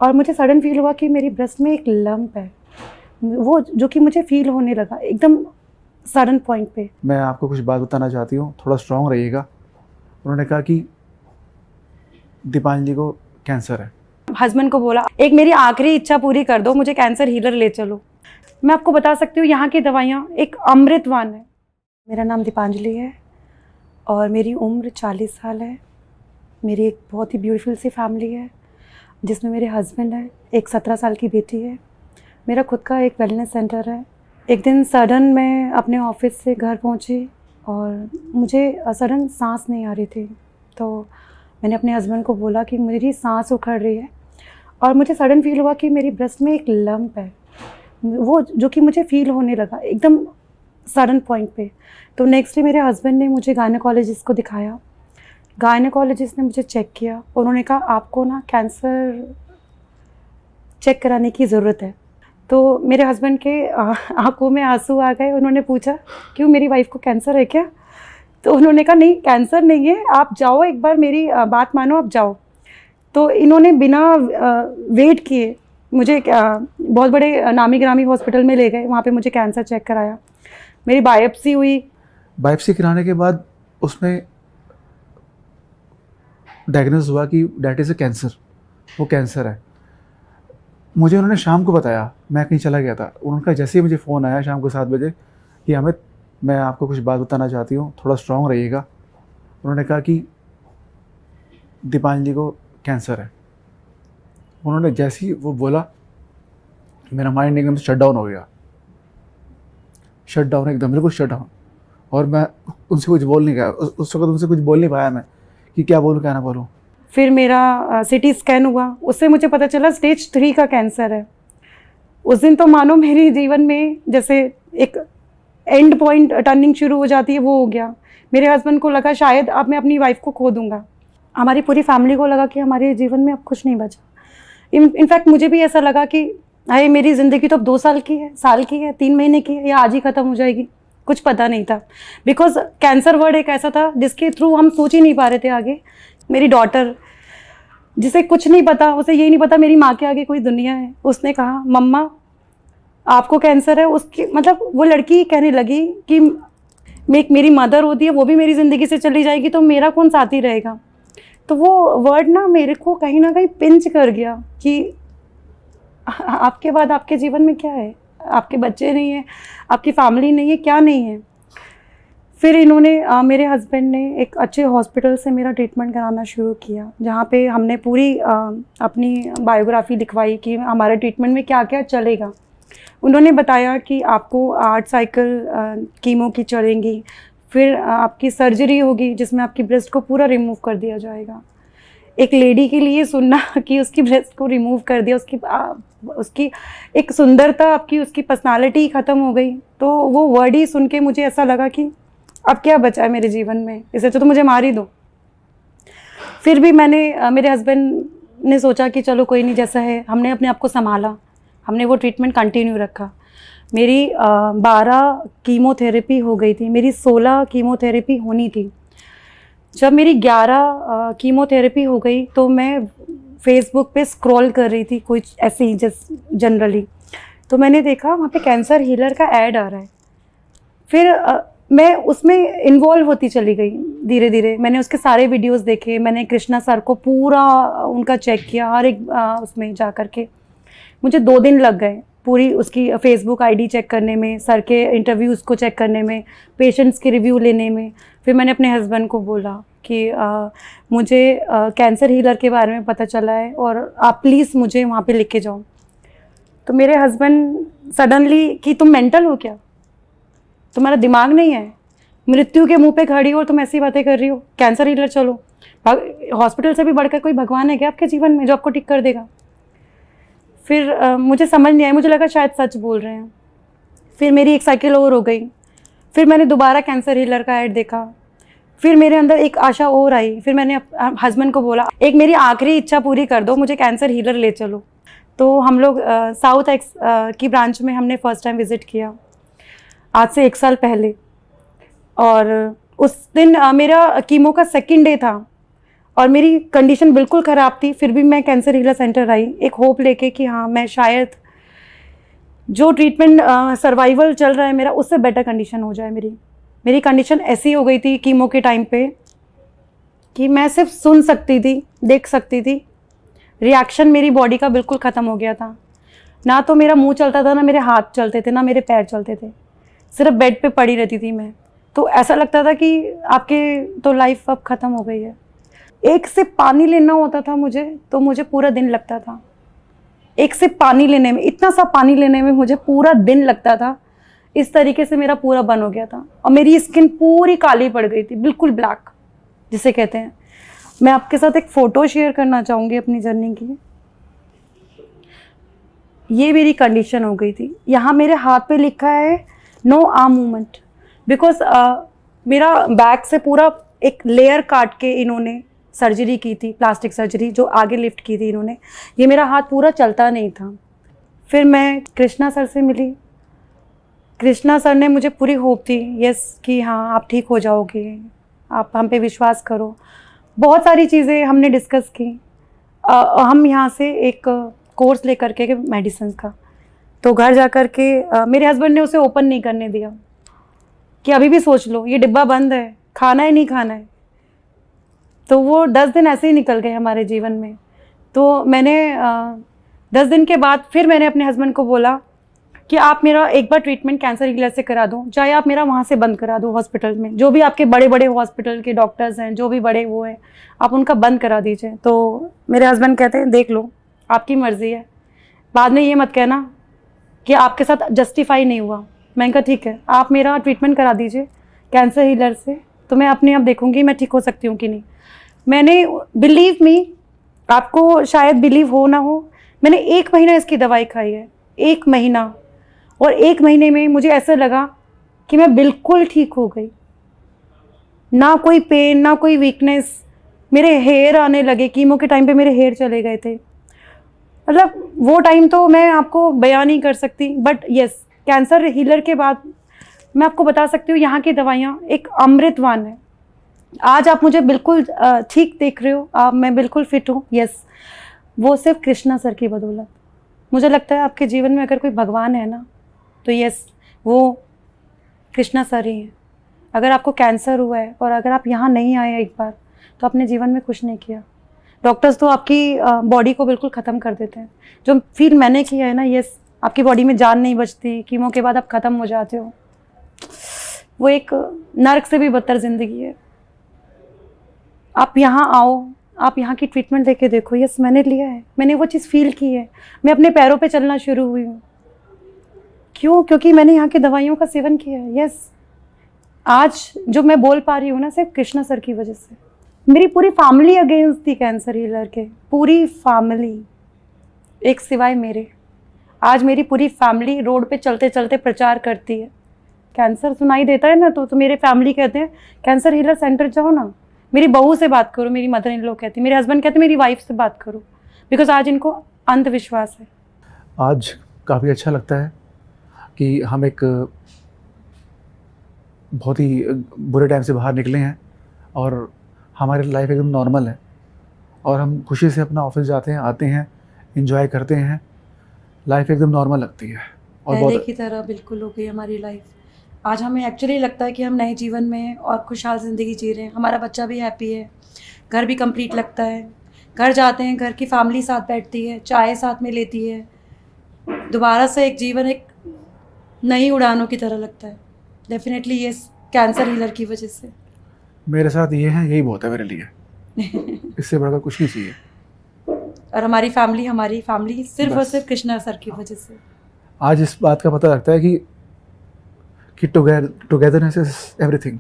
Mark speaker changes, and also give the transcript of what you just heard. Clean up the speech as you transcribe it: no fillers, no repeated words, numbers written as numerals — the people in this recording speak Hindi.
Speaker 1: और मुझे सडन फील हुआ कि मेरी ब्रेस्ट में एक लंप है, वो जो कि मुझे फील होने लगा एकदम सडन पॉइंट पे।
Speaker 2: मैं आपको कुछ बात बताना चाहती हूँ, थोड़ा स्ट्रांग रहिएगा। उन्होंने कहा कि दीपांजलि को कैंसर है।
Speaker 1: हस्बैंड को बोला, एक मेरी आखिरी इच्छा पूरी कर दो, मुझे कैंसर हीलर ले चलो। मैं आपको बता सकती हूँ यहाँ की दवाइयाँ एक अमृतवान है। मेरा नाम दीपांजलि है और मेरी उम्र 40 साल है। मेरी एक बहुत ही ब्यूटीफुल सी फैमिली है जिसमें मेरे हस्बैंड है, एक 17 साल की बेटी है। मेरा खुद का एक वेलनेस सेंटर है। एक दिन सडन मैं अपने ऑफिस से घर पहुंची और मुझे सडन सांस नहीं आ रही थी, तो मैंने अपने हस्बैंड को बोला कि मेरी सांस उखड़ रही है और मुझे सडन फील हुआ कि मेरी ब्रेस्ट में एक लंप है, वो जो कि मुझे फील होने लगा एकदम सडन पॉइंट पे। तो नेक्स्ट डे मेरे हस्बैंड ने मुझे गायनेकोलॉजिस्ट को दिखाया। गायनेकोलॉजिस्ट ने मुझे चेक किया और उन्होंने कहा आपको ना कैंसर चेक कराने की ज़रूरत है। तो मेरे हस्बैंड के आंखों में आंसू आ गए। उन्होंने पूछा क्यों, मेरी वाइफ को कैंसर है क्या? तो उन्होंने कहा नहीं, कैंसर नहीं है, आप जाओ, एक बार मेरी बात मानो, आप जाओ। तो इन्होंने बिना वेट किए मुझे बहुत बड़े नामी ग्रामी हॉस्पिटल में ले गए। वहाँ पे मुझे कैंसर चेक कराया, मेरी बायोप्सी हुई।
Speaker 2: बायोप्सी कराने के बाद उसमें डायग्नोज हुआ कि डैट इज़ अ कैंसर, वो कैंसर है। मुझे उन्होंने शाम को बताया, मैं कहीं चला गया था। उनका जैसे ही मुझे फ़ोन आया शाम को 7 बजे कि अमित, मैं आपको कुछ बात बताना चाहती हूँ, थोड़ा स्ट्रांग रहिएगा। उन्होंने कहा कि दीपांजलि को कैंसर है। उन्होंने जैसे ही वो बोला, मेरा माइंड एकदम शट डाउन हो गया, शट डाउन, एकदम बिल्कुल शट डाउन। और मैं उनसे कुछ बोल नहीं गया उस वक्त, उनसे कुछ बोल नहीं पाया मैं कि क्या बोलूँ क्या ना बोलूँ।
Speaker 1: फिर मेरा सिटी स्कैन हुआ, उससे मुझे पता चला स्टेज 3 का कैंसर है। उस दिन तो मानो मेरे जीवन में जैसे एक एंड पॉइंट टर्निंग शुरू हो जाती है, वो हो गया। मेरे हस्बैंड को लगा शायद अब मैं अपनी वाइफ को खो दूंगा। हमारी पूरी फैमिली को लगा कि हमारे जीवन में अब कुछ नहीं बचा। इनफैक्ट मुझे भी ऐसा लगा कि अरे मेरी ज़िंदगी तो अब 2 साल की है, साल की है, 3 महीने की है, या आज ही ख़त्म हो जाएगी। कुछ पता नहीं था, बिकॉज कैंसर वर्ड एक ऐसा था जिसके थ्रू हम सोच ही नहीं पा रहे थे आगे। मेरी डॉटर, जिसे कुछ नहीं पता, उसे यही नहीं पता मेरी माँ के आगे कोई दुनिया है, उसने कहा मम्मा आपको कैंसर है। उसकी मतलब वो लड़की कहने लगी कि मेरी मदर होती है, वो भी मेरी ज़िंदगी से चली जाएगी तो मेरा कौन साथी रहेगा। तो वो वर्ड ना मेरे को कहीं ना कहीं पिंच कर गया कि आपके बाद आपके जीवन में क्या है, आपके बच्चे नहीं हैं, आपकी फैमिली नहीं है, क्या नहीं है। फिर इन्होंने मेरे हस्बैंड ने एक अच्छे हॉस्पिटल से मेरा ट्रीटमेंट कराना शुरू किया, जहाँ पे हमने पूरी अपनी बायोग्राफी लिखवाई कि हमारे ट्रीटमेंट में क्या क्या चलेगा। उन्होंने बताया कि आपको 8 साइकिल कीमो की चलेंगी, फिर आपकी सर्जरी होगी जिसमें आपकी ब्रेस्ट को पूरा रिमूव कर दिया जाएगा। एक लेडी के लिए सुनना कि उसकी ब्रेस्ट को रिमूव कर दिया, उसकी एक सुंदरता, आपकी उसकी पर्सनालिटी ख़त्म हो गई, तो वो वर्ड ही सुन के मुझे ऐसा लगा कि अब क्या बचा है मेरे जीवन में, इससे अच्छा तो मुझे मार ही दो। फिर भी मेरे हस्बैंड ने सोचा कि चलो कोई नहीं, जैसा है। हमने अपने आप को संभाला, हमने वो ट्रीटमेंट कंटिन्यू रखा। मेरी 12 कीमोथेरेपी हो गई थी, मेरी 16 कीमोथेरेपी होनी थी। जब मेरी 11 कीमोथेरेपी हो गई तो मैं फेसबुक पे स्क्रॉल कर रही थी कुछ ऐसे ही जनरली, तो मैंने देखा वहाँ पे कैंसर हीलर का ऐड आ रहा है। फिर मैं उसमें इन्वॉल्व होती चली गई धीरे धीरे। मैंने उसके सारे वीडियोस देखे, मैंने कृष्णा सर को पूरा उनका चेक किया, हर एक उसमें जा कर के। मुझे 2 दिन लग गए पूरी उसकी फेसबुक आईडी चेक करने में, सर के इंटरव्यूज़ को चेक करने में, पेशेंट्स के रिव्यू लेने में। फिर मैंने अपने हस्बैंड को बोला कि मुझे कैंसर हीलर के बारे में पता चला है और आप प्लीज़ मुझे वहाँ पे लेके जाओ। तो मेरे हस्बैंड सडनली कि तुम मेंटल हो क्या, तुम्हारा दिमाग नहीं है, मृत्यु के मुंह पे खड़ी हो और तुम ऐसी बातें कर रही हो, कैंसर हीलर चलो। हॉस्पिटल से भी बढ़कर कोई भगवान है क्या आपके जीवन में जो आपको ठीक कर देगा? फिर मुझे समझ नहीं आया, मुझे लगा शायद सच बोल रहे हैं। फिर मेरी एक साइकिल और हो गई, फिर मैंने दोबारा कैंसर हीलर का ऐड देखा, फिर मेरे अंदर एक आशा और आई। फिर मैंने हस्बैंड को बोला, एक मेरी आखिरी इच्छा पूरी कर दो, मुझे कैंसर हीलर ले चलो। तो हम लोग साउथ एक्स की ब्रांच में हमने फर्स्ट टाइम विज़िट किया, आज से 1 साल पहले। और उस दिन मेरा कीमो का 2nd डे था और मेरी कंडीशन बिल्कुल ख़राब थी, फिर भी मैं कैंसर हीलर सेंटर आई एक होप लेके कि हाँ मैं शायद जो ट्रीटमेंट सर्वाइवल चल रहा है मेरा उससे बेटर कंडीशन हो जाए। मेरी कंडीशन ऐसी हो गई थी कीमो के टाइम पे कि मैं सिर्फ सुन सकती थी, देख सकती थी। रिएक्शन मेरी बॉडी का बिल्कुल ख़त्म हो गया था। ना तो मेरा मुंह चलता था, ना मेरे हाथ चलते थे, ना मेरे पैर चलते थे। सिर्फ बेड पे पड़ी रहती थी मैं। तो ऐसा लगता था कि आपके तो लाइफ अब ख़त्म हो गई है। एक सिप पानी लेना होता था मुझे तो मुझे पूरा दिन लगता था। एक सिप पानी लेने में, इतना सा पानी लेने में मुझे पूरा दिन लगता था। इस तरीके से मेरा पूरा बन हो गया था और मेरी स्किन पूरी काली पड़ गई थी, बिल्कुल ब्लैक जिसे कहते हैं। मैं आपके साथ एक फ़ोटो शेयर करना चाहूँगी अपनी जर्नी की। ये मेरी कंडीशन हो गई थी। यहाँ मेरे हाथ पे लिखा है नो आर्म मूवमेंट, बिकॉज मेरा बैक से पूरा एक लेयर काट के इन्होंने सर्जरी की थी, प्लास्टिक सर्जरी जो आगे लिफ्ट की थी इन्होंने। ये मेरा हाथ पूरा चलता नहीं था। फिर मैं कृष्णा सर से मिली। कृष्णा सर ने मुझे पूरी होप थी यस कि हाँ आप ठीक हो जाओगे, आप हम पे विश्वास करो। बहुत सारी चीज़ें हमने डिस्कस की। हम यहाँ से एक कोर्स लेकर के मेडिसिन का, तो घर जा कर के मेरे हस्बैंड ने उसे ओपन नहीं करने दिया कि अभी भी सोच लो, ये डिब्बा बंद है, खाना है नहीं खाना है। तो वो 10 दिन ऐसे ही निकल गए हमारे जीवन में। तो मैंने 10 दिन के बाद फिर मैंने अपने हस्बैंड को बोला कि आप मेरा एक बार ट्रीटमेंट कैंसर हीलर से करा दो, चाहे आप मेरा वहाँ से बंद करा दो हॉस्पिटल में, जो भी आपके बड़े बड़े हॉस्पिटल के डॉक्टर्स हैं, जो भी बड़े वो हैं, आप उनका बंद करा दीजिए। तो मेरे हस्बैंड कहते हैं देख लो आपकी मर्ज़ी है, बाद में ये मत कहना कि आपके साथ जस्टिफाई नहीं हुआ। मैंने कहा ठीक है, आप मेरा ट्रीटमेंट करा दीजिए कैंसर हीलर से, तो मैं अपने आप देखूँगी मैं ठीक हो सकती हूँ कि नहीं। मैंने, बिलीव मी, आपको शायद बिलीव हो ना हो, मैंने 1 महीना इसकी दवाई खाई है, 1 महीना। और 1 महीने में मुझे ऐसा लगा कि मैं बिल्कुल ठीक हो गई। ना कोई पेन, ना कोई वीकनेस। मेरे हेयर आने लगे, कीमो के टाइम पे मेरे हेयर चले गए थे। मतलब वो टाइम तो मैं आपको बयान नहीं कर सकती। बट यस, कैंसर हीलर के बाद मैं आपको बता सकती हूँ यहाँ की दवाइयाँ एक अमृतवान है। आज आप मुझे बिल्कुल ठीक देख रहे हो, मैं बिल्कुल फिट हूँ। यस, वो सिर्फ कृष्णा सर की बदौलत। मुझे लगता है आपके जीवन में अगर कोई भगवान है ना, तो यस वो कृष्णा सर ही हैं। अगर आपको कैंसर हुआ है और अगर आप यहाँ नहीं आए एक बार, तो अपने जीवन में कुछ नहीं किया। डॉक्टर्स तो आपकी बॉडी को बिल्कुल ख़त्म कर देते हैं। जो फील मैंने किया है ना, यस, आपकी बॉडी में जान नहीं बचती, कीमो के बाद आप ख़त्म हो जाते हो। वो एक नर्क से भी बदतर ज़िंदगी है। आप यहाँ आओ, आप यहाँ की ट्रीटमेंट लेके देखो। यस, मैंने लिया है, मैंने वो चीज़ फील की है। मैं अपने पैरों पे चलना शुरू हुई हूँ। क्यों? क्योंकि मैंने यहाँ की दवाइयों का सेवन किया है। यस, आज जो मैं बोल पा रही हूँ ना, सिर्फ कृष्णा सर की वजह से। मेरी पूरी फैमिली अगेंस्ट थी कैंसर हीलर के, पूरी फैमिली, एक सिवाय मेरे। आज मेरी पूरी फैमिली रोड पे चलते चलते प्रचार करती है। कैंसर सुनाई देता है ना, तो मेरे फैमिली कहते हैं कैंसर हीलर सेंटर जाओ ना, मेरी बहू से बात करो। मेरी मदर इन लॉ कहती, मेरे हस्बैंड कहते मेरी वाइफ से बात करो, बिकॉज आज इनको अंधविश्वास है।
Speaker 2: आज काफ़ी अच्छा लगता है कि हम एक बहुत ही बुरे टाइम से बाहर निकले हैं और हमारी लाइफ एकदम नॉर्मल है और हम खुशी से अपना ऑफिस जाते हैं, आते हैं, एंजॉय करते हैं। लाइफ एकदम नॉर्मल लगती है और
Speaker 3: पहले की तरह बिल्कुल हो गई हमारी लाइफ। आज हमें एक्चुअली लगता है कि हम नए जीवन में हैं और खुशहाल ज़िंदगी जी रहे हैं। हमारा बच्चा भी हैप्पी है, घर भी कंप्लीट लगता है। घर जाते हैं, घर की फैमिली साथ बैठती है, चाय साथ में लेती है। दोबारा से एक जीवन एक नई उड़ानों की तरह लगता है। डेफिनेटली ये कैंसर हीलर की वजह से।
Speaker 2: मेरे साथ ये है, यही बहुत है मेरे लिए। इससे बढ़कर कुछ नहीं चाहिए।
Speaker 3: और हमारी फैमिली सिर्फ और सिर्फ कृष्णा सर की वजह से।
Speaker 2: आज इस बात का पता लगता है कि टुगेदरनेस इज एवरीथिंग।